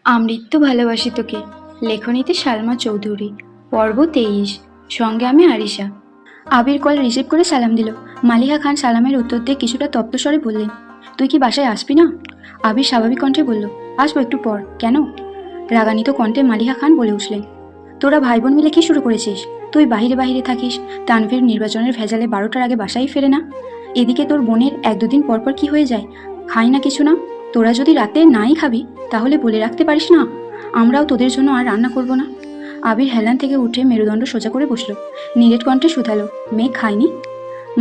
আমৃত্যু ভালোবাসি তোকে। লেখনীতে সালমা চৌধুরী। পর্ব 23। সঙ্গে আমি আরিশা। আবির কল রিসিভ করে সালাম দিল। মালিহা খান সালামের উত্তর দিয়ে কিছুটা তপ্ত স্বরে বললেন, তুই কি বাসায় আসবি না? আবির স্বাভাবিক কণ্ঠে বলল, আসবো একটু পর। কেন? রাগান্বিত কণ্ঠে মালিহা খান বলে উঠলেন, তোরা ভাই বোন মিলে কি শুরু করেছিস? তুই বাহিরে বাহিরে থাকিস, তানভীর নির্বাচনের ভেজালে 12টার আগে বাসায় ফেরে না। এদিকে তোর বোনের 1-2 দিন পর পর কি হয়ে যায়, খাই না কিছু না। তোরা যদি রাতে নাই খাবি তাহলে বলে রাখতে পারিস না, আমরাও তোদের জন্য আর রান্না করব না। আবির হেলান থেকে উঠে মেরুদণ্ড সোজা করে বসলো। নীরেট কণ্ঠে শুধালো, মেঘ খায়নি?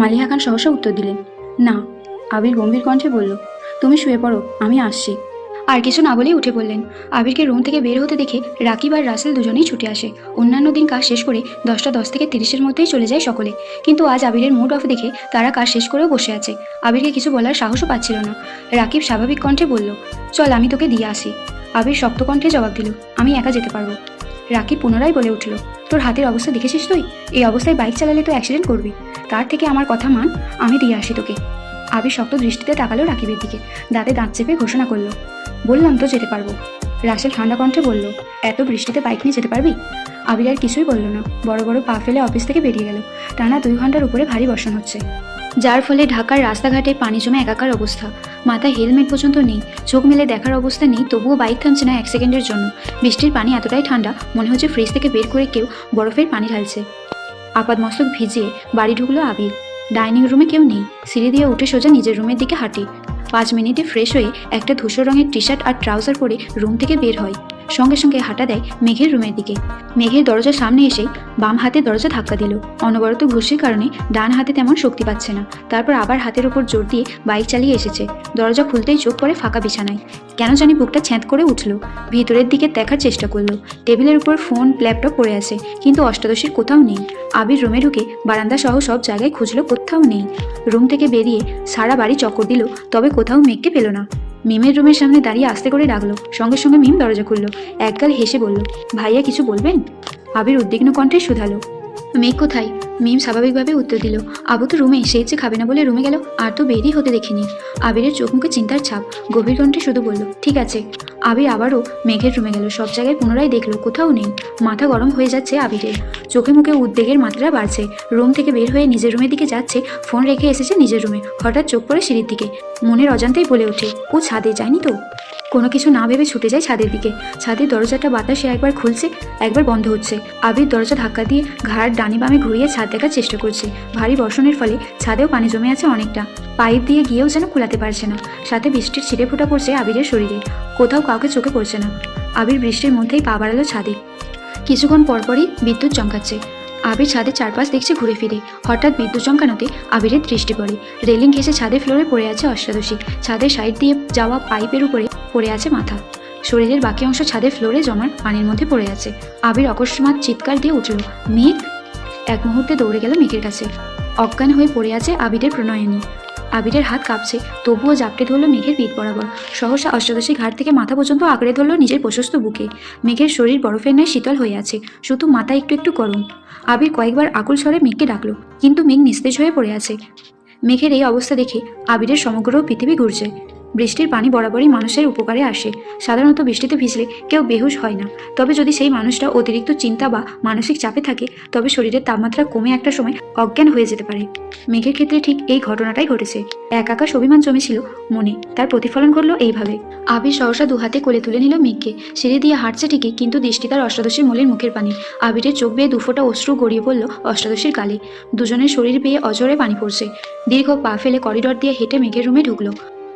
মালিহা খান সহসা উত্তর দিলেন, না। আবির গম্ভীর কণ্ঠে বলল, তুমি শুয়ে পড়ো, আমি আসছি। আর কিছু না বলেই উঠে পড়লেন। আবিরকে রুম থেকে বের হতে দেখে রাকিব আর রাসেল দুজনেই ছুটে আসে। অন্যান্য দিন কাজ শেষ করে 10টা 10 থেকে 30-এর মধ্যেই চলে যায় সকলে, কিন্তু আজ আবিরের মুড অফ দেখে তারা কাজ শেষ করেও বসে আছে। আবিরকে কিছু বলার সাহসও পাচ্ছিল না। রাকিব স্বাভাবিক কণ্ঠে বলল, চল আমি তোকে দিয়ে আসি। আবির শক্ত কণ্ঠে জবাব দিল, আমি একা যেতে পারবো। রাকিব পুনরায় বলে উঠল, তোর হাতের অবস্থা দেখেছিস তুই? এই অবস্থায় বাইক চালালে তো অ্যাক্সিডেন্ট করবি। তার থেকে আমার কথা মান, আমি দিয়ে আসি তোকে। আবির শক্ত দৃষ্টিতে তাকালো রাকিবের দিকে, দাঁতে দাঁত চেপে ঘোষণা করলো, বললাম তো যেতে পারবো। রাসেল ঠান্ডা কণ্ঠে বলল, এত বৃষ্টিতে বাইক নিয়ে যেতে পারবি? আবির আর কিছুই বলল না, বড় বড় পা ফেলে অফিস থেকে বেরিয়ে গেল। টানা 2 ঘন্টার উপরে ভারী বর্ষণ হচ্ছে, যার ফলে ঢাকার রাস্তাঘাটে পানি জমে একাকার অবস্থা। মাথায় হেলমেট পর্যন্ত নেই, চোখ মেলে দেখার অবস্থা নেই, তবুও বাইক থামছে না 1 সেকেন্ডের জন্য। বৃষ্টির পানি এতটাই ঠান্ডা, মনে হচ্ছে ফ্রিজ থেকে বের করে কেউ বরফের পানি ঢালছে। আপাদমস্তক ভিজিয়ে বাড়ি ঢুকলো আবির। ডাইনিং রুমে কেউ নেই। সিঁড়ি দিয়ে উঠে সোজা নিজের রুমের দিকে হাঁটে। 5 মিনিটে ফ্রেশ হয়ে একটা ধূসর রঙের টি শার্ট আর ট্রাউজার পরে রুম থেকে বের হয়। সঙ্গে সঙ্গে হাঁটা দেয় মেঘের রুমের দিকে। মেঘের দরজার সামনে এসে বাম হাতে দরজা ধাক্কা দিল। অনবরত ঘুষির কারণে ডান হাতে তেমন শক্তি পাচ্ছে না। তারপর আবার হাতের ওপর জোর দিয়ে বাইক চালিয়ে এসেছে। দরজা খুলতেই চোখ পড়ে ফাঁকা বিছানায়। কেন জানি বুকটা ছ্যাঁত করে উঠল। ভিতরের দিকে দেখার চেষ্টা করলো। টেবিলের উপর ফোন ল্যাপটপ পড়ে আছে, কিন্তু অষ্টাদশীর কোথাও নেই। আবির রুমে ঢুকে বারান্দা সহ সব জায়গায় খুঁজলো, কোথাও নেই। রুম থেকে বেরিয়ে সারা বাড়ি চক্কর দিল, তবে কোথাও মেঘকে পেল না। মিমের রুমের সামনে দাঁড়িয়ে আস্তে করে ডাকলো। সঙ্গে সঙ্গে মিম দরজা খুললো। একগাল হেসে বলল, ভাইয়া কিছু বলবেন? আবির উদ্বিগ্ন কণ্ঠে শুধালো, মেঘ কোথায়? মিম স্বাভাবিকভাবে উত্তর দিল, আবু তো রুমে, সে যে খাবে না বলে রুমে গেল, আর তো বেরই হতে দেখিনি। আবিরের চোখ মুখে চিন্তার ছাপ। গভীর কণ্ঠে শুধু বলল, ঠিক আছে। আবির আবারও মেঘের রুমে গেল। সব জায়গায় পুনরায় দেখলো, কোথাও নেই। মাথা গরম হয়ে যাচ্ছে আবিরের। চোখে মুখে উদ্বেগের মাত্রা বাড়ছে। রুম থেকে বের হয়ে নিজের রুমের দিকে যাচ্ছে, ফোন রেখে এসেছে নিজের রুমে। হঠাৎ চোখ পড়ে সিঁড়ির দিকে। মনের অজান্তেই বলে ওঠে, ও ছাদে যায়নি তো? কোনো কিছু না ভেবে ছুটে যায় ছাদের দিকে। ছাদের দরজাটা বাতাসে একবার খুলছে, একবার বন্ধ হচ্ছে। আবির দরজা ধাক্কা দিয়ে ঘাড় ডানে বামে ঘুরিয়ে ছাদ দেখার চেষ্টা করছে। ভারী বর্ষণের ফলে ছাদেও পানি জমে আছে অনেকটা। পাইপ দিয়ে গিয়েও যেন কুলাতে পারছে না। সাথে বৃষ্টির ছিটে ফোঁটা পড়ছে আবিরের শরীরে। কোথাও কাউকে চোখে পড়ছে না। আবির বৃষ্টির মধ্যেই পা বাড়ালো ছাদে। কিছুক্ষণ পরপরই বিদ্যুৎ চমকাচ্ছে। আবির ছাদের চারপাশ দেখছে ঘুরে ফিরে। হঠাৎ বিদ্যুৎ চমকানোতে আবিরের দৃষ্টি পড়ে। রেলিং ঘেঁষে ছাদের ফ্লোরে পড়ে আছে অষ্টাদশী। ছাদের সাইড দিয়ে যাওয়া পাইপের উপরে পড়ে আছে মাথা। শরীরের বাকি অংশ ছাদের ফ্লোরে জমার পানির মধ্যে পড়ে আছে। আবির অকস্মাৎ চিৎকার দিয়ে উঠল, মেঘ! এক মুহূর্তে দৌড়ে গেল মেঘের কাছে। অজ্ঞান হয়ে পড়ে আছে আবিরের প্রণয়িনী। আবিরের হাত কাঁপছে, তবুও জাপটে ধরল মেঘের পিঠ বরাবর। সহসা অষ্টাদশী ঘাট থেকে মাথা পর্যন্ত আঁকড়ে ধরল নিজের প্রশস্ত বুকে। মেঘের শরীর বরফের ন্যায় শীতল হয়ে আছে, শুধু মাথা একটু একটু গরম। আবির কয়েকবার আকুল স্বরে মেঘকে ডাকলো, কিন্তু মেঘ নিস্তেজ হয়ে পড়ে আছে। মেঘের এই অবস্থা দেখে আবিরের সমগ্র পৃথিবী ঘুরছে। বৃষ্টির পানি বরাবরই মানুষের উপকারে আসে। সাধারণত বৃষ্টিতে ভিজলে কেউ বেহুশ হয় না, তবে যদি সেই মানুষটা অতিরিক্ত চিন্তা বা মানসিক চাপে থাকে, তবে শরীরের তাপমাত্রা কমে একটা সময় অজ্ঞান হয়ে যেতে পারে। মেঘের ক্ষেত্রে ঠিক এই ঘটনাটাই ঘটেছে। এক আকাশ অভিমান জমেছিল মনে, তার প্রতিফলন ঘটল এইভাবে। আবির সহসা দুহাতে কোলে তুলে নিল মেঘকে। সিঁড়ি দিয়ে হাঁটছে ঠিকই, কিন্তু দৃষ্টি তার অষ্টাদশীর মূলের মুখের পানি। আবিরের চোখ বেয়ে 2 ফোঁটা অশ্রু গড়িয়ে পড়ল অষ্টাদশীর গালে। দুজনের শরীর বেয়ে অজরে পানি পড়ছে। দীর্ঘ পা ফেলে করিডর দিয়ে হেঁটে মেঘের রুমে ঢুকলো।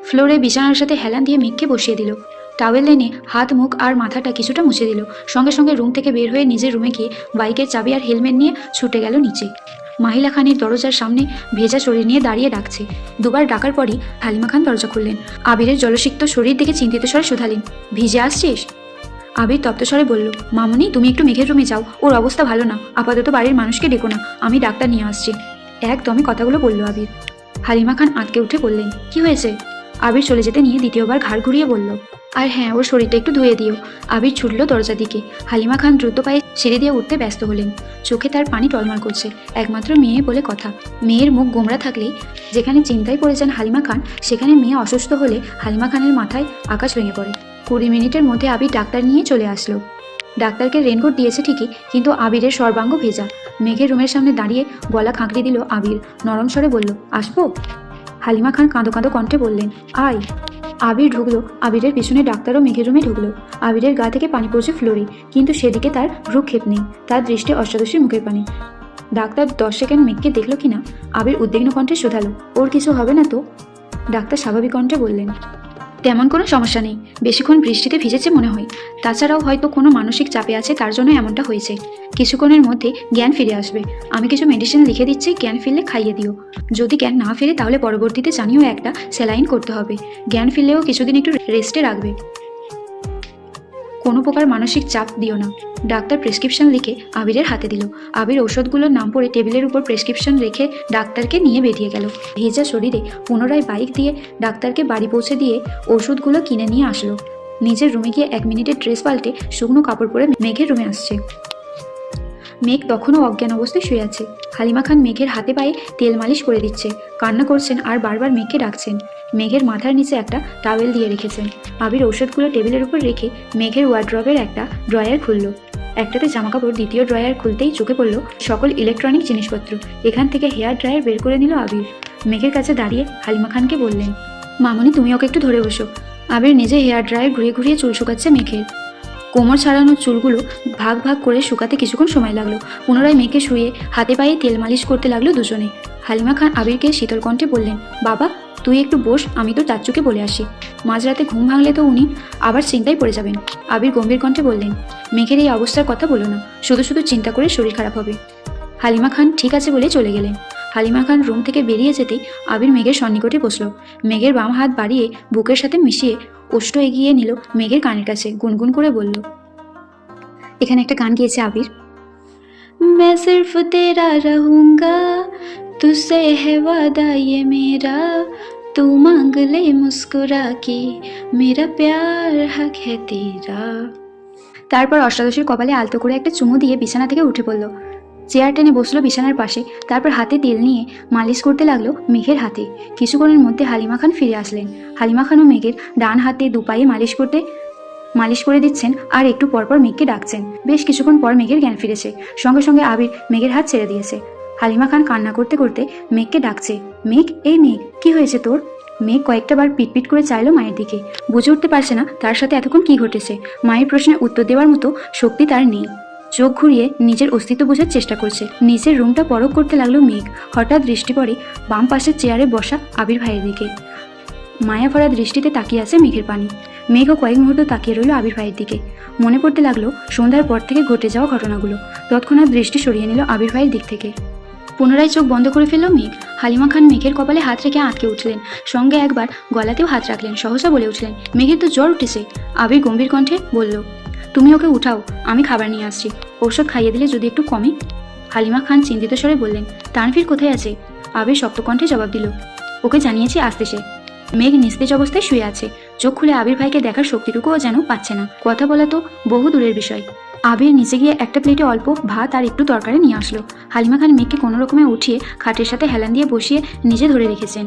ফ্লোরে বিছানার সাথে হেলান দিয়ে মেঘকে বসিয়ে দিল। টাওয়েল এনে হাত মুখ আর মাথাটা কিছুটা মুছে দিল। সঙ্গে সঙ্গে রুম থেকে বের হয়ে নিজের রুমে গিয়ে বাইকের চাবি আর হেলমেট নিয়ে ছুটে গেল নিচে। মাহিলা খানের দরজার সামনে ভেজা শরীর নিয়ে দাঁড়িয়ে ডাকছে। দুবার ডাকার পরই হালিমা খান দরজা খুললেন। আবিরের জলসিক্ত শরীর দেখে চিন্তিত স্বরে শুধালেন, ভিজে আসছিস? আবির তপ্ত স্বরে বলল, মামুনি তুমি একটু মেঘের রুমে যাও, ওর অবস্থা ভালো না। আপাতত বাড়ির মানুষকে ডেকো না, আমি ডাক্তার নিয়ে আসছি। একদমই কথাগুলো বলল আবির। হালিমা খান আঁতকে উঠে বললেন, কি হয়েছে? আবির চলে যেতে নিয়ে দ্বিতীয়বার ঘাড় ঘুরিয়ে বলল, আর হ্যাঁ, ওর শরীরটা একটু ধুয়ে দিও। আবির ছুটল দরজার দিকে। হালিমা খান দ্রুত পায়ে সিঁড়ি দিয়ে উঠতে ব্যস্ত হলেন। চোখে তার পানি টলমল করছে। একমাত্র মেয়ে বলে কথা। মেয়ের মুখ গোমরা থাকলেই যেখানে চিন্তায় পড়ে যান হালিমা খান, সেখানে মেয়ে অসুস্থ হলে হালিমা খানের মাথায় আকাশ ভেঙে পড়ে। 20 মিনিটের মধ্যে আবির ডাক্তার নিয়ে চলে আসলো। ডাক্তারকে রেনকোট দিয়েছে ঠিকই, কিন্তু আবিরের সর্বাঙ্গ ভেজা। মেঘের রুমের সামনে দাঁড়িয়ে গলা খাঁকড়ে দিল আবির, নরম স্বরে বলল, আসবো? হালিমা খান কাঁদো কাঁদো কণ্ঠে বললেন, আয়। আবির ঢুকলো। আবিরের পিছনে ডাক্তারও মেঘের রুমে ঢুকলো। আবিরের গা থেকে পানি পড়ছে ফ্লোরে, কিন্তু সেদিকে তার ভ্রুক্ষেপ নেই। তার দৃষ্টি অষ্টাদশীর মুখের পানি। ডাক্তার 10 সেকেন্ড মেঘকে দেখলো কিনা। আবির উদ্বিগ্ন কণ্ঠে শুধালো, ওর কিছু হবে না তো? ডাক্তার স্বাভাবিক কণ্ঠে বললেন, তেমন কোনো সমস্যা নেই, বেশিক্ষণ বৃষ্টিতে ভিজেছে মনে হয়, তাছাড়াও হয়তো কোনো মানসিক চাপে আছে, তার জন্য এমনটা হয়েছে। কিছুক্ষণের মধ্যে জ্ঞান ফিরে আসবে। আমি কিছু মেডিসিন লিখে দিচ্ছি, জ্ঞান ফিরলে খাইয়ে দিও। যদি জ্ঞান না ফিরে তাহলে পরবর্তীতে জানিও একটা স্যালাইন করতে হবে। জ্ঞান ফিরলেও কিছুদিন একটু রেস্টে রাখবে। কোনো প্রকার মানসিক চাপ দিও না। ডাক্তার প্রেসক্রিপশন লিখে আবিরের হাতে দিল। আবির ঔষধগুলোর নাম পড়ে টেবিলের উপর প্রেসক্রিপশন রেখে ডাক্তারকে নিয়ে বেরিয়ে গেল। ভেজা শরীরে পুনরায় বাইক দিয়ে ডাক্তারকে বাড়ি পৌঁছে দিয়ে ওষুধগুলো কিনে নিয়ে আসলো। নিজের রুমে গিয়ে 1 মিনিটের ড্রেস পাল্টে শুকনো কাপড় পরে মেঘের রুমে আসছে। মেঘ তখনও অজ্ঞান অবস্থায় শুয়ে আছে। হালিমা খান মেঘের হাতে পায়ে তেল মালিশ করে দিচ্ছে, কান্না করছেন আর বারবার মেঘকে ডাকছেন। মেঘের মাথার নিচে একটা টাওয়েল দিয়ে রেখেছেন। আবির ঔষধগুলো টেবিলের উপর রেখে মেঘের ওয়ার্ড্রবের একটা ড্রয়ার খুলল। একটাতে জামাকাপড়, দ্বিতীয় ড্রয়ার খুলতেই চোখে পড়ল সকল ইলেকট্রনিক জিনিসপত্র। এখান থেকে হেয়ার ড্রায়ার বের করে নিল আবির। মেঘের কাছে দাঁড়িয়ে হালিমা খানকে বললেন, মামনি তুমি ওকে একটু ধরে বসো। আবির নিজে হেয়ার ড্রায়ার ঘুরিয়ে ঘুরিয়ে চুল শুকাচ্ছে মেঘের। কোমর ছাড়ানো চুলগুলো ভাগ ভাগ করে শুকাতে কিছুক্ষণ সময় লাগলো। পুনরায় মেঘে শুয়ে হাতে পায়ে তেল মালিশ করতে লাগলো দুজনে। হালিমা খান আবিরকে শীতল কণ্ঠে বললেন, বাবা তুই একটু বস, আমি তো চাচ্চুকে বলে আসি। মাঝরাতে ঘুম ভাঙলে তো উনি আবার চিন্তায় পড়ে যাবেন। আবির গম্ভীর কণ্ঠে বললেন, মেঘের এই অবস্থার কথা বলো না, শুধু শুধু চিন্তা করে শরীর খারাপ হবে। হালিমা খান ঠিক আছে বলে চলে গেলেন। হালিমা খান রুম থেকে বেরিয়ে যেতেই আবির মেঘের সন্নিকটে বসলো। মেঘের বাম হাত বাড়িয়ে বুকের সাথে মিশিয়ে ওষ্ঠ এগিয়ে নিল মেঘের কানের কাছে, গুনগুন করে বলল, এখানে একটা গান গিয়েছে আবির, मैं सिर्फ तेरा रहूंगा तुझसे है वादा ये मेरा तू मांग ले मुस्कुरा के मेरा प्यार हक है तेरा। তারপর অষ্টাদশীর কপালে আলতো করে একটা চুমু দিয়ে বিছানা থেকে উঠে পড়ল। চেয়ার টেনে বসলো বিছানার পাশে। তারপর হাতে তেল নিয়ে মালিশ করতে লাগলো মেঘের হাতে। কিছুক্ষণের মধ্যে হালিমা খান ফিরে আসলেন। হালিমা খানও মেঘের ডান হাতে দুপায়ে মালিশ করে দিচ্ছেন আর একটু পরপর মেঘকে ডাকছেন। বেশ কিছুক্ষণ পর মেঘের জ্ঞান ফিরেছে। সঙ্গে সঙ্গে আবির মেঘের হাত ছেড়ে দিয়েছে। হালিমা খান কান্না করতে করতে মেঘকে ডাকছে, মেঘ এই মেঘ কি হয়েছে তোর? মেঘ কয়েকটা বার পিটপিট করে চাইলো মায়ের দিকে। বুঝে উঠতে পারছে না তার সাথে এতক্ষণ কি ঘটেছে। মায়ের প্রশ্নের উত্তর দেওয়ার মতো শক্তি তার নেই। চোখ ঘুরিয়ে নিজের অস্তিত্ব বোঝার চেষ্টা করছে। নিজের রুমটা পরখ করতে লাগলো মেঘ। হঠাৎ দৃষ্টি পড়ে বাম পাশের চেয়ারে বসা আবির ভাইয়ের দিকে। মায়া ভরা দৃষ্টিতে তাকিয়ে আছে মেঘের পানি। মেঘও কয়েক মুহূর্ত তাকিয়ে রইল আবির ভাইয়ের দিকে। মনে পড়তে লাগলো সন্ধ্যার পর থেকে ঘটে যাওয়া ঘটনাগুলো। তৎক্ষণাৎ দৃষ্টি সরিয়ে নিল আবির ভাইয়ের দিক থেকে। পুনরায় চোখ বন্ধ করে ফেলল মেঘ। হালিমা খান মেঘের কপালে হাত রেখে আটকে উঠলেন। সঙ্গে একবার গলাতেও হাত রাখলেন। সহসা বলে উঠলেন, মেঘের তো জ্বর উঠেছে। আবির গম্ভীর কণ্ঠে বলল, তুমি ওকে উঠাও, আমি খাবার নিয়ে আসছি। ঔষধ খাইয়ে দিলে যদি একটু কমে। হালিমা খান চিন্তিত স্বরে বললেন, তানভীর কোথায় আছে? আবির শক্ত কণ্ঠে জবাব দিল, ওকে জানিয়েছি আসতে সে। মেঘ নিস্তেজ অবস্থায় শুয়ে আছে। চোখ খুলে আবির ভাইকে দেখার শক্তিটুকুও যেন পাচ্ছে না। কথা বলা তো বহু দূরের বিষয়। আবির নিচে গিয়ে একটা প্লেটে অল্প ভাত আর একটু তরকারি নিয়ে আসলো। হালিমা খান মেঘকে কোনো রকমে উঠিয়ে খাটের সাথে হেলান দিয়ে বসিয়ে নিজে ধরে রেখেছেন।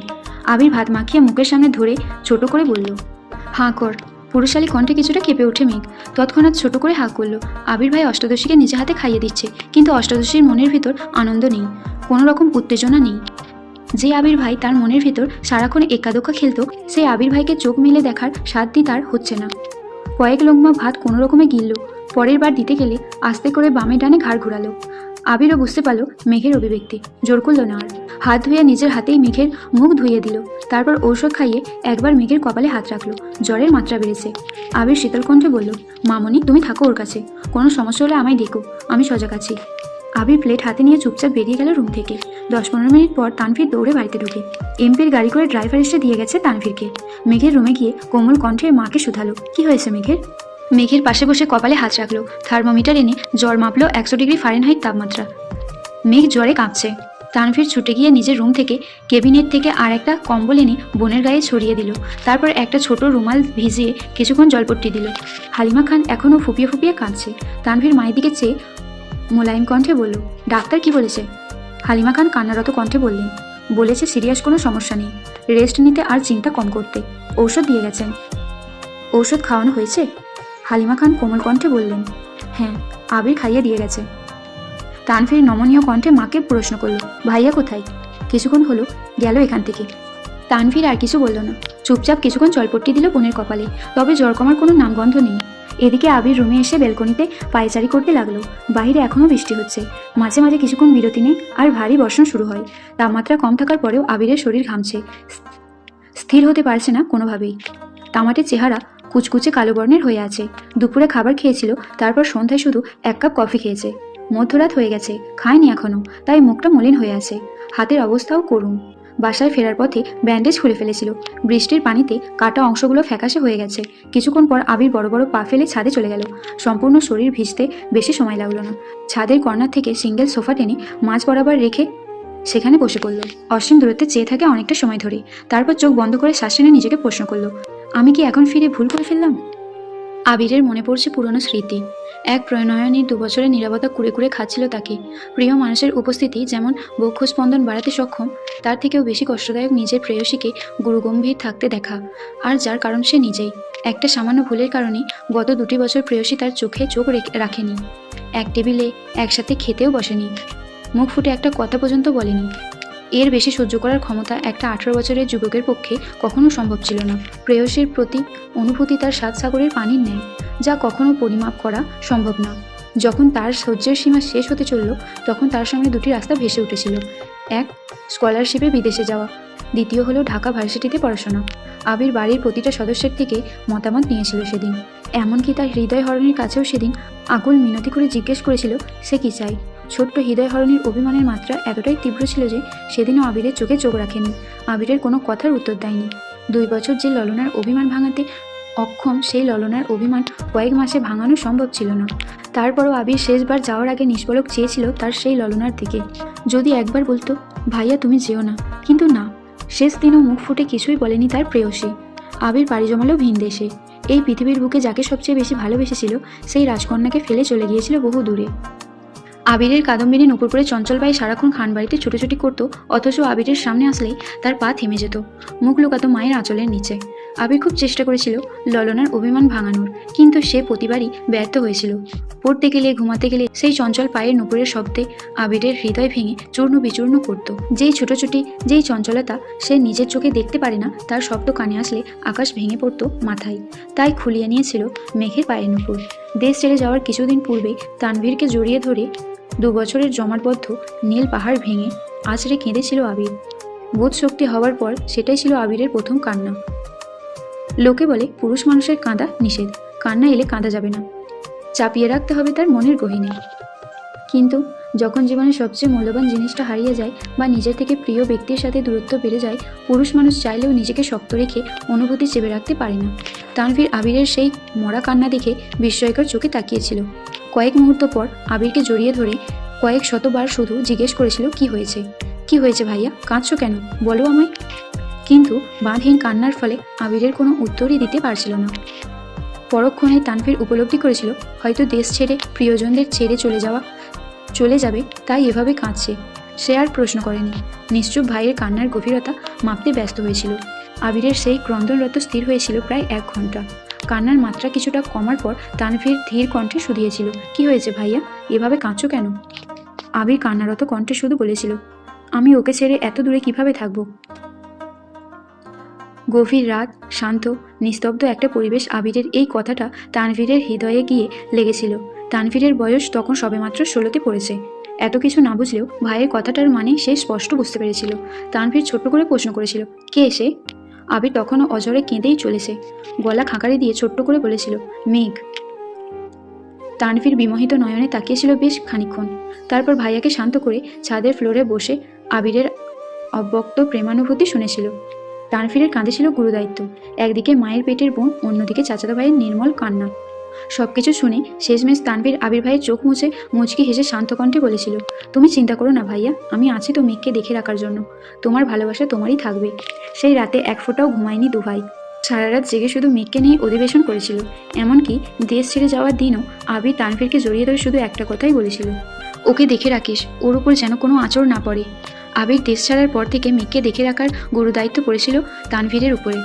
আবির ভাত মাখিয়ে মুখের সামনে ধরে ছোট করে বলল, হাঁ কর। পুরুষালী কণ্ঠে কিছুটা কেঁপে ওঠে মেঘ। তৎক্ষণাৎ ছোট করে হাঁ করল। আবির ভাই অষ্টাদশীকে নিজে হাতে খাইয়ে দিচ্ছে, কিন্তু অষ্টাদশীর মনের ভিতর আনন্দ নেই, কোনো রকম উত্তেজনা নেই। যে আবির ভাই তার মনের ভিতর সারাক্ষণ একাদোকা খেলতো, সেই আবির ভাইকে চোখ মেলে দেখার সাধ্যই তার হচ্ছে না। কয়েক লোকমা ভাত কোনো রকমে গিলল। পরের বার দিতে গেলে আস্তে করে বামে ডানে ঘাড় ঘুরালো। আবিরও বুঝতে পারল মেঘের অভিব্যক্তি। জোর করল না আর। হাত ধুয়ে নিজের হাতেই মেঘের মুখ ধুইয়ে দিল। তারপর ঔষধ খাইয়ে একবার মেঘের কপালে হাত রাখলো। জ্বরের মাত্রা বেড়েছে। আবির শীতল কণ্ঠে বলল, মামনি তুমি থাকো ওর কাছে, কোনো সমস্যা হলে আমায় ডেকো, আমি সজাগ আছি। আবির প্লেট হাতে নিয়ে চুপচাপ বেরিয়ে গেল রুম থেকে। 10-15 মিনিট পর তানভীর দৌড়ে বাড়িতে ঢুকে। এমপির গাড়ি করে ড্রাইভার এসে দিয়ে গেছে তানভীরকে। মেঘের রুমে গিয়ে কোমল কণ্ঠে মাকে শুধালো, কি হয়েছে মেঘের? মেঘের পাশে বসে কপালে হাত রাখলো। থার্মোমিটার এনে জ্বর মাপলো 100 ডিগ্রি ফারেনহাইট তাপমাত্রা। মেঘ জ্বরে কাঁপছে। তানভীর ছুটে গিয়ে নিজের রুম থেকে কেবিনেট থেকে আর একটা কম্বল এনে বোনের গায়ে ছড়িয়ে দিল। তারপর একটা ছোট রুমাল ভিজিয়ে কিছুক্ষণ জলপট্টি দিল। হালিমা খান এখনও ফুপিয়ে ফুপিয়ে কাঁদছে। তানভীর মায়ের দিকে চেয়ে মোলায়েম কণ্ঠে বলল, ডাক্তার কি বলেছে? হালিমা খান কান্নারত কণ্ঠে বললেন, বলেছে সিরিয়াস কোনো সমস্যা নেই, রেস্ট নিতে আর চিন্তা কম করতে, ঔষধ দিয়ে গেছেন। ঔষধ খাওয়ানো হয়েছে? হালিমা খান কোমল কণ্ঠে বললেন। হ্যাঁ, আবির খাইয়ে দিয়ে গেছে। তানভীর নমনীয় কণ্ঠে মাকে প্রশ্ন করলো, ভাইয়া কোথায়? কিছুক্ষণ হলো গেল এখান থেকে। তানভীর আর কিছু বলল না, চুপচাপ কিছুক্ষণ চলপট্টি দিল বোনের কপালে, তবে জ্বর কমার কোনো নামগন্ধ নেই। এদিকে আবির রুমে এসে ব্যালকনিতে পায়চারি করতে লাগলো। বাইরে এখনও বৃষ্টি হচ্ছে, মাঝে মাঝে কিছুক্ষণ বিরতি নেই আর ভারী বর্ষণ শুরু হয়। তাপমাত্রা কম থাকার পরেও আবিরের শরীর ঘামছে, স্থির হতে পারছে না কোনোভাবেই। তামাটের চেহারা কুচকুচে কালো বর্ণের হয়ে আছে। দুপুরে খাবার খেয়েছিল, তারপর সন্ধ্যায় শুধু 1 কাপ কফি খেয়েছে। মধ্যরাত হয়ে গেছে, খায়নি এখনো, তাই মুখটা মলিন হয়ে আছে, হাতের অবস্থাও করুণ। বাসায় ফেরার পথে ব্যান্ডেজ খুলে ফেলেছিল। বৃষ্টির পানিতে কাটা অংশগুলো ফ্যাকাশে হয়ে গেছে। কিছুক্ষণ পর আবির বড় বড় পা ফেলে ছাদে চলে গেল। সম্পূর্ণ শরীর ভিজতে বেশি সময় লাগলো না। ছাদের কর্নার থেকে সিঙ্গেল সোফা টেনে মাঝ বরাবর রেখে সেখানে বসে পড়ল। অসীম দূরত্বে চেয়ে থাকে অনেকটা সময় ধরে। তারপর চোখ বন্ধ করে শ্বাস টেনে নিজেকে প্রশ্ন করলো, আমি কি এখন ফিরে ভুল করে ফেললাম? আবিরের মনে পড়ছে পুরনো স্মৃতি। এক প্রণয়নী 2 বছরের নীরবতা কুড়ে কুড়ে খাচ্ছিল তাকে। প্রিয় মানুষের উপস্থিতি যেমন বক্ষ স্পন্দন বাড়াতে সক্ষম, তার থেকেও বেশি কষ্টদায়ক নিজের প্রেয়সীকে গুরুগম্ভীর থাকতে দেখা, আর যার কারণ সে নিজেই। একটা সামান্য ভুলের কারণে গত 2টি বছর প্রেয়সী তার চোখে চোখ রাখেনি, এক টেবিলে একসাথে খেতেও বসেনি, মুখ ফুটে একটা কথা পর্যন্ত বলেনি। এর বেশি সহ্য করার ক্ষমতা একটা 18 বছরের যুবকের পক্ষে কখনো সম্ভব ছিল না। প্রেয়সীর প্রতি অনুভূতি তার 7 সাগরের পানির ন্যায়, যা কখনো পরিমাপ করা সম্ভব না। যখন তার সহ্যের সীমা শেষ হতে চলল, তখন তার সামনে 2টি রাস্তা ভেসে উঠেছিল। এক, স্কলারশিপে বিদেশে যাওয়া, দ্বিতীয় হলো ঢাকা ভার্সিটিতে পড়াশোনা। আবির বাড়ির প্রতিটা সদস্যের থেকে মতামত নিয়েছিল সেদিন। এমনকি তার হৃদয় হরণের কাছেও সেদিন আকুল মিনতি করে জিজ্ঞেস করেছিল সে কি চায়। ছোট্ট হৃদয় হরণের অভিমানের মাত্রা এতটাই তীব্র ছিল যে সেদিনও আবিরের চোখে চোখ রাখেনি, আবিরের কোনো কথার উত্তর দেয়নি। 2 বছর যে ললনার অভিমান ভাঙাতে অক্ষম, সেই ললনার অভিমান কয়েক মাসে ভাঙানো সম্ভব ছিল না। তারপরও আবির শেষবার যাওয়ার আগে নিষ্পলক চেয়েছিল তার সেই ললনার দিকে। যদি একবার বলতো, ভাইয়া তুমি যেও না, কিন্তু না, শেষ দিনও মুখ ফুটে কিছুই বলেনি তার প্রেয়সী। আবির পাড়ি জমালো ভিন দেশে। এই পৃথিবীর বুকে যাকে সবচেয়ে বেশি ভালোবেসেছিল, সেই রাজকন্যাকে ফেলে চলে গিয়েছিল বহু দূরে। আবিরের কাদম্বিনী নুপুরপুরে চঞ্চল পায়ে সারাক্ষণ খান বাড়িতে ছুটোছুটি করতো, অথচ আবিরের সামনে আসলেই তার পা থেমে যেত, মুখ লুকাতো মায়ের আঁচলের নিচে। আবির খুব চেষ্টা করেছিল ললনার অভিমান ভাঙানোর, কিন্তু সে প্রতিবারই ব্যর্থ হয়েছিল। পড়তে গেলে, ঘুমাতে গেলে সেই চঞ্চল পায়ের নুপুরের শব্দে আবিরের হৃদয় ভেঙে চূর্ণ বিচূর্ণ করত। যেই ছুটোছুটি, যেই চঞ্চলতা সে নিজের চোখে দেখতে পারে না, তার শব্দ কানে আসলে আকাশ ভেঙে পড়তো মাথায়। তাই খুলিয়ে নিয়েছিল মেঘের পায়ের নুপুর। দেশ ছেড়ে যাওয়ার কিছুদিন পূর্বে তানভীরকে জড়িয়ে ধরে 2 বছরের জমাটবদ্ধ নীল পাহাড় ভেঙে আছড়ে কেঁদেছিল আবির। বোধ শক্তি হওয়ার পর সেটাই ছিল আবিরের প্রথম কান্না। লোকে বলে পুরুষ মানুষের কাঁদা নিষেধ, কান্না এলে কাঁদা যাবে না, চাপিয়ে রাখতে হবে তার মনের গহীনে। কিন্তু যখন জীবনের সবচেয়ে মূল্যবান জিনিসটা হারিয়ে যায় বা নিজের থেকে প্রিয় ব্যক্তির সাথে দূরত্ব বেড়ে যায়, পুরুষ মানুষ চাইলেও নিজেকে শক্ত রেখে অনুভূতি চেপে রাখতে পারে না। তানভীর আবিরের সেই মরা কান্না দেখে বিস্ময়কর চোখে তাকিয়েছিল। কয়েক মুহূর্ত পর আবিরকে জড়িয়ে ধরে কয়েক শতবার শুধু জিজ্ঞেস করেছিল, কি হয়েছে, কি হয়েছে ভাইয়া, কাঁদছো কেন, বলো আমায়। কিন্তু বাঁধহীন কান্নার ফলে আবিরের কোনো উত্তরই দিতে পারছিল না। পরক্ষণে তানভীর উপলব্ধি করেছিল হয়তো দেশ ছেড়ে প্রিয়জনদের ছেড়ে চলে যাবে, তাই এভাবে কাঁদছে। সে আর প্রশ্ন করেনি, নিশ্চুপ ভাইয়ের কান্নার গভীরতা মাপতে ব্যস্ত হয়েছিল। আবিরের সেই ক্রন্দনরত স্থির হয়েছিল প্রায় 1 ঘন্টা। কান্নার মাত্রা কিছুটা কমার পর তানভীর ধীর কণ্ঠে শুধিয়েছিল, কি হয়েছে ভাইয়া, এভাবে কাঁদছো কেন? আবির কান্নারত কণ্ঠে শুধু বলেছিল, আমি ওকে ছেড়ে এত দূরে কিভাবে থাকবো। গভীর রাত, শান্ত নিস্তব্ধ একটা পরিবেশ। আবিরের এই কথাটা তানভীরের হৃদয়ে গিয়ে লেগেছিল। তানভীরের বয়স তখন সবেমাত্র 16তে পড়েছে। এত কিছু না বুঝলেও ভাইয়ের কথাটার মানে সে স্পষ্ট বুঝতে পেরেছিল। তানভীর ছোট্ট করে প্রশ্ন করেছিল, কে এসে? আবির তখনও অঝরে কেঁদেই চলেছে। গলা খাঁকারি দিয়ে ছোট্ট করে বলেছিল, মেঘ। তানভীর বিমোহিত নয়নে তাকিয়েছিল বেশ খানিকক্ষণ। তারপর ভাইয়াকে শান্ত করে ছাদের ফ্লোরে বসে আবিরের অব্যক্ত প্রেমানুভূতি শুনেছিল। তানভীরের কাঁধে ছিল গুরুদায়িত্ব, একদিকে মায়ের পেটের বোন, অন্যদিকে চাচাতো ভাইয়ের নির্মল কান্না। সবকিছু শুনে শেষমেশ তানভীর আবির ভাইয়ের চোখ মুছে মুচকি হেসে শান্ত কণ্ঠে বলেছিল, তুমি চিন্তা করো না ভাইয়া, আমি আছি তো মেঘকে দেখে রাখার জন্য, তোমার ভালোবাসা তোমারই থাকবে। সেই রাতে 1 ফোঁটাও ঘুমায়নি 2 ভাই। সারা রাত জেগে শুধু মেঘকে নিয়ে অধিবেশন করেছিল। এমনকি দেশ ছেড়ে যাওয়ার দিনও আবির তানভীরকে জড়িয়ে ধরে শুধু একটা কথাই বলেছিল, ওকে দেখে রাখিস, ওর উপর যেন কোনো আঁচড় না পড়ে। আবির দেশ ছাড়ার পর থেকে মেঘকে দেখে রাখার গুরুদায়িত্ব পড়েছিল তানভীরের উপরে।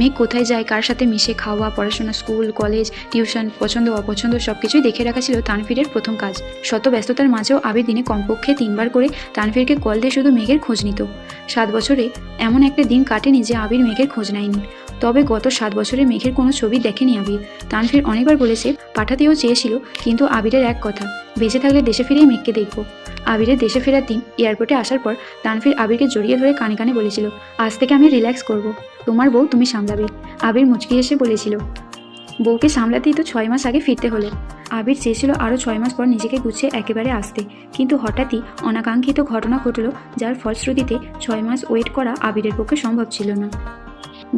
মেঘ কোথায় যায়, কার সাথে মিশে, খাওয়া, পড়াশোনা, স্কুল, কলেজ, টিউশন, পছন্দ অপছন্দ সব কিছুই দেখে রাখা ছিল তানভীরের প্রথম কাজ। শত ব্যস্ততার মাঝেও আবির দিনে কমপক্ষে 3বার করে তানভীরকে কল দিয়ে শুধু মেঘের খোঁজ নিত। 7 বছরে এমন একটা দিন কাটেনি যে আবির মেঘের খোঁজ নেয়নি। তবে গত 7 বছরে মেঘের কোনো ছবি দেখেনি আবির। তানভীর অনেকবার বলেছে, পাঠাতেও চেয়েছিল, কিন্তু আবিরের এক কথা, বেঁচে থাকলে দেশে ফিরেই মেঘকে দেখব। আবিরের দেশে ফেরার দিন এয়ারপোর্টে আসার পর তানভীর আবিরকে জড়িয়ে ধরে কানে কানে বলেছিল, আজ থেকে আমি রিল্যাক্স করব, তোমার বউ তুমি সামলাবে। আবির মুচকি এসে বলেছিল, বউকে সামলাতেই তো 6 মাস আগে ফিরতে হলো। আবির চেয়েছিল আরও 6 মাস পর নিজেকে গুছিয়ে একেবারে আসতে, কিন্তু হঠাৎই অনাকাঙ্ক্ষিত ঘটনা ঘটল, যার ফলশ্রুতিতে 6 মাস ওয়েট করা আবিরের পক্ষে সম্ভব ছিল না।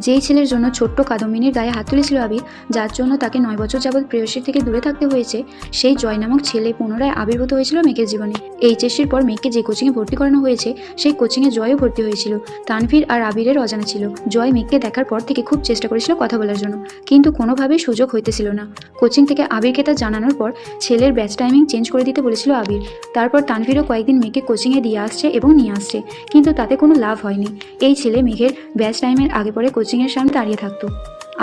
যেই ছেলের জন্য ছোট্ট কাদম্বিনীর গায়ে হাত তুলেছিল আবির, যার জন্য তাকে 9 বছর যাবৎ প্রেয়সীর থেকে দূরে থাকতে হয়েছে, সেই জয় নামক ছেলে পুনরায় আবির্ভূত হয়েছিল মেঘের জীবনে। এইচএসসির পর মেঘকে যে কোচিংয়ে ভর্তি করানো হয়েছে, সেই কোচিংয়ে জয়ও ভর্তি হয়েছিল। তানভীর আর আবিরের অজানা ছিল। জয় মেঘকে দেখার পর থেকে খুব চেষ্টা করেছিল কথা বলার জন্য, কিন্তু কোনোভাবেই সুযোগ হইতেছিল না। কোচিং থেকে আবিরকে তা জানানোর পর ছেলের ব্যাচ টাইমিং চেঞ্জ করে দিতে বলেছিল আবির। তারপর তানভীরও কয়েকদিন মেঘকে কোচিংয়ে দিয়ে আসছে এবং নিয়ে আসছে, কিন্তু তাতে কোনো লাভ হয়নি। এই ছেলে মেঘের ব্যাচ টাইমের আগে পরে কোচিংয়ের সামনে দাঁড়িয়ে থাকতো।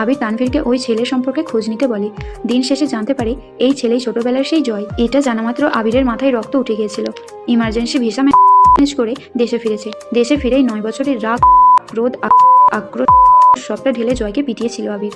আবির তানভীরকে ওই ছেলের সম্পর্কে খোঁজ নিতে বলে। দিন শেষে জানতে পারে এই ছেলেই ছোটবেলার সেই জয়। এটা জানা মাত্র আবিরের মাথায় রক্ত উঠে গিয়েছিল। ইমার্জেন্সি ভিসা ম্যানেজ করে দেশে ফিরেছে। দেশে ফিরেই 9 বছরের রাগ, ক্রোধ, আক্রোশ সবটা ঢেলে জয়কে পিটিয়েছিল আবির।